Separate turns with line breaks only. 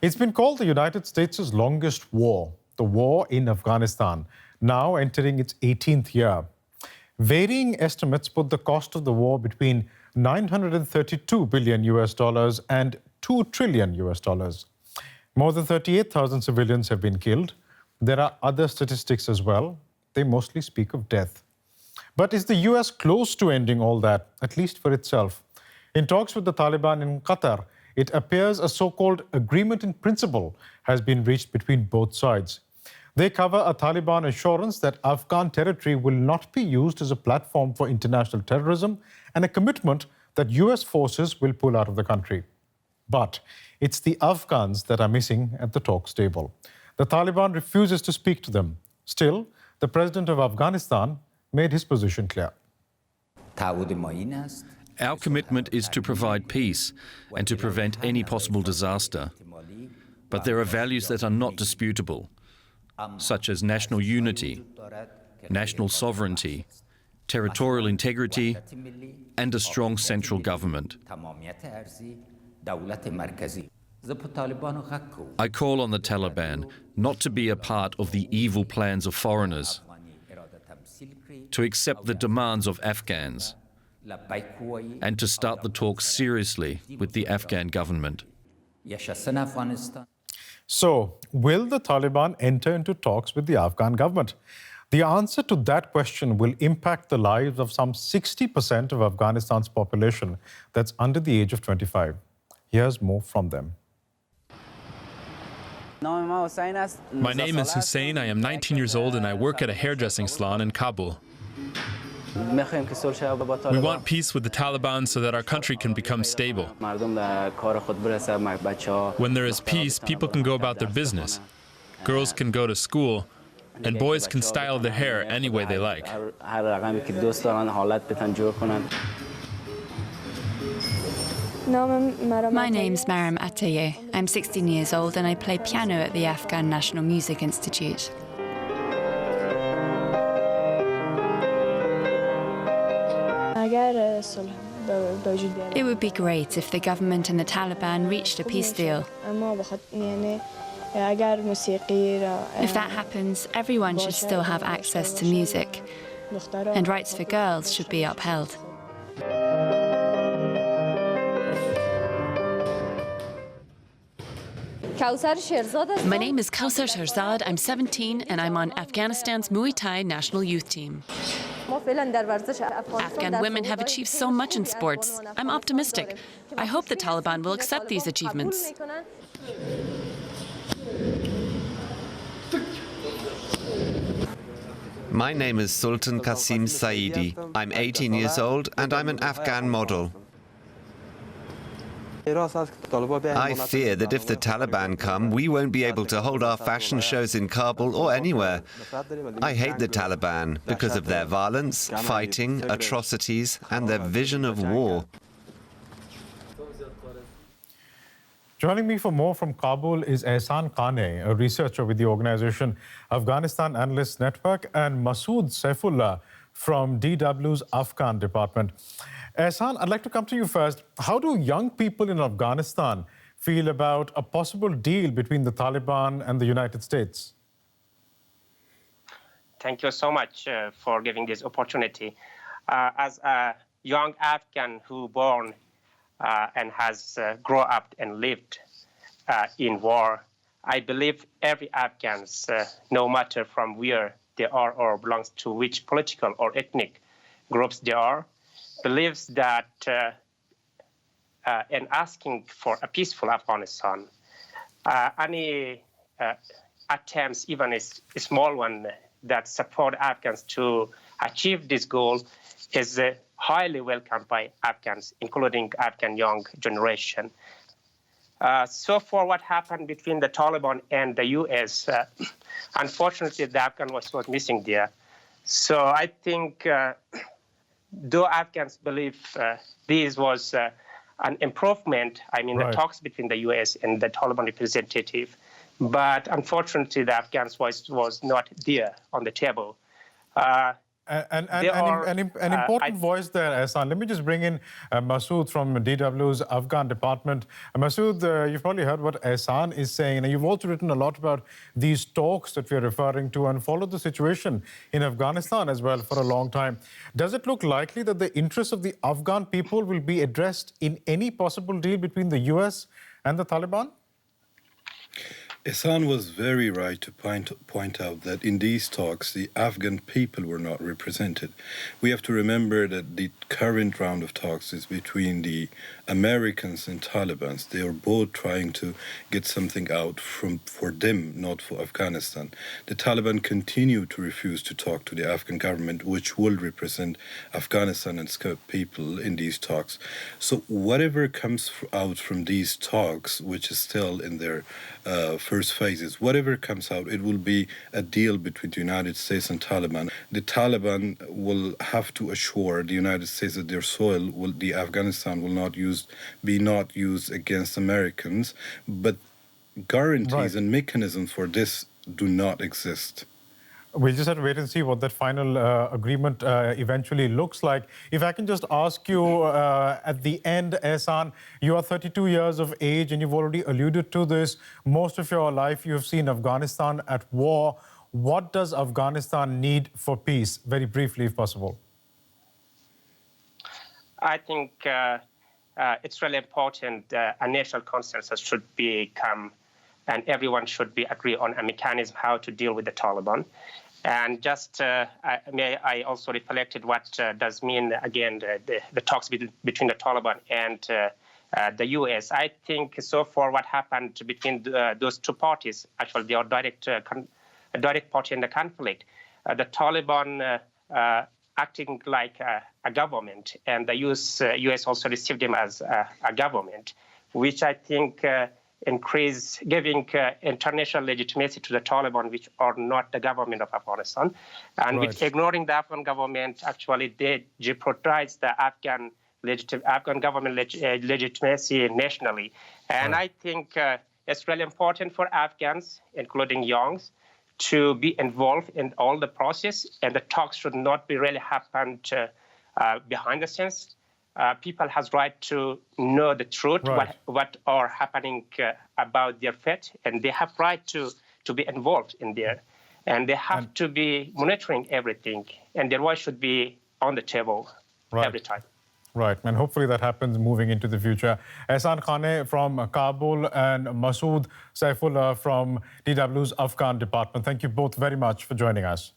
It's been called the United States' longest war, the war in Afghanistan, now entering its 18th year. Varying estimates put the cost of the war between 932 billion US dollars and 2 trillion US dollars. More than 38,000 civilians have been killed. There are other statistics as well. They mostly speak of death. But is the US close to ending all that, at least for itself? In talks with the Taliban in Qatar, it appears a so-called agreement in principle has been reached between both sides. They cover a Taliban assurance that Afghan territory will not be used as a platform for international terrorism and a commitment that US forces will pull out of the country. But it's the Afghans that are missing at the talks table. The Taliban refuses to speak to them. Still, the president of Afghanistan made his position clear.
Our commitment is to provide peace and to prevent any possible disaster. But there are values that are not disputable, such as national unity, national sovereignty, territorial integrity, and a strong central government. I call on the Taliban not to be a part of the evil plans of foreigners, to accept the demands of Afghans, and to start the talks seriously with the Afghan government.
So, will the Taliban enter into talks with the Afghan government? The answer to that question will impact the lives of some 60% of Afghanistan's population that's under the age of 25. Here's more from them.
My name is Hussein. I am 19 years old and I work at a hairdressing salon in Kabul. We want peace with the Taliban so that our country can become stable. When there is peace, people can go about their business. Girls can go to school, and boys can style their hair any way they like.
My name's Maram Ataye. I'm 16 years old and I play piano at the Afghan National Music Institute. It would be great if the government and the Taliban reached a peace deal. If that happens, everyone should still have access to music, and rights for girls should be upheld.
My name is Kausar Sherzad. I'm 17 and I'm on Afghanistan's Muay Thai national youth team. Afghan women have achieved so much in sports. I'm optimistic. I hope the Taliban will accept these achievements.
My name is Sultan Qasim Saidi. I'm 18 years old and I'm an Afghan model. I fear that if the Taliban come, we won't be able to hold our fashion shows in Kabul or anywhere. I hate the Taliban because of their violence, fighting, atrocities, and their vision of war.
Joining me for more from Kabul is Ehsan Kane, a researcher with the organization Afghanistan Analysts Network, and Masood Saifullah from DW's Afghan department. Ehsan, I'd like to come to you first. How do young people in Afghanistan feel about a possible deal between the Taliban and the United States?
Thank you so much for giving this opportunity. As a young Afghan who born and has grown up and lived in war, I believe every Afghan, no matter from where they are or belongs to which political or ethnic groups they are, believes that in asking for a peaceful Afghanistan, any attempts, even a small one, that support Afghans to achieve this goal is highly welcomed by Afghans, including Afghan young generation. So far, what happened between the Taliban and the U.S., unfortunately, the Afghan was missing there. So I think though Afghans believe this was an improvement, the talks between the U.S. and the Taliban representative, but unfortunately the Afghans was not there on the table.
An important voice there, Ehsan. Let me just bring in Masood from DW's Afghan department. Masood, you've probably heard what Ehsan is saying, and you've also written a lot about these talks that we're referring to and followed the situation in Afghanistan as well for a long time. Does it look likely that the interests of the Afghan people will be addressed in any possible deal between the US and the Taliban?
Ehsan was very right to point out that in these talks, the Afghan people were not represented. We have to remember that the current round of talks is between the Americans and Taliban. They are both trying to get something out for them, not for Afghanistan. The Taliban continue to refuse to talk to the Afghan government, which will represent Afghanistan and its people in these talks. So whatever comes out from these talks, which is still in their first phases, whatever comes out, it will be a deal between the United States and Taliban. The Taliban will have to assure the United States that their soil, the Afghanistan, will not be used against Americans, but guarantees and mechanisms for this do not exist.
We'll just have to wait and see what that final agreement eventually looks like. If I can just ask you at the end, Ehsan, you are 32 years of age and you've already alluded to this. Most of your life you have seen Afghanistan at war. What does Afghanistan need for peace? Very briefly, if possible.
I think it's really important a national consensus should become, and everyone should agree on a mechanism how to deal with the Taliban. And just I also reflected what does mean, again, the talks between the Taliban and the US. I think so far what happened between those two parties, actually they are a direct party in the conflict. The Taliban acting like a government, and the US also received them as a government, which I think giving international legitimacy to the Taliban, which are not the government of Afghanistan. And with ignoring the Afghan government, actually they jeopardize the Afghan government legitimacy nationally. And I think it's really important for Afghans, including youngs, to be involved in all the process, and the talks should not be really happened behind the scenes. People has right to know the truth, what are happening about their fate, and they have right to be involved in there, and they have to be monitoring everything, and their voice should be on the table every time.
Right, and hopefully that happens moving into the future. Ehsan Khaneh from Kabul and Masood Saifullah from DW's Afghan department. Thank you both very much for joining us.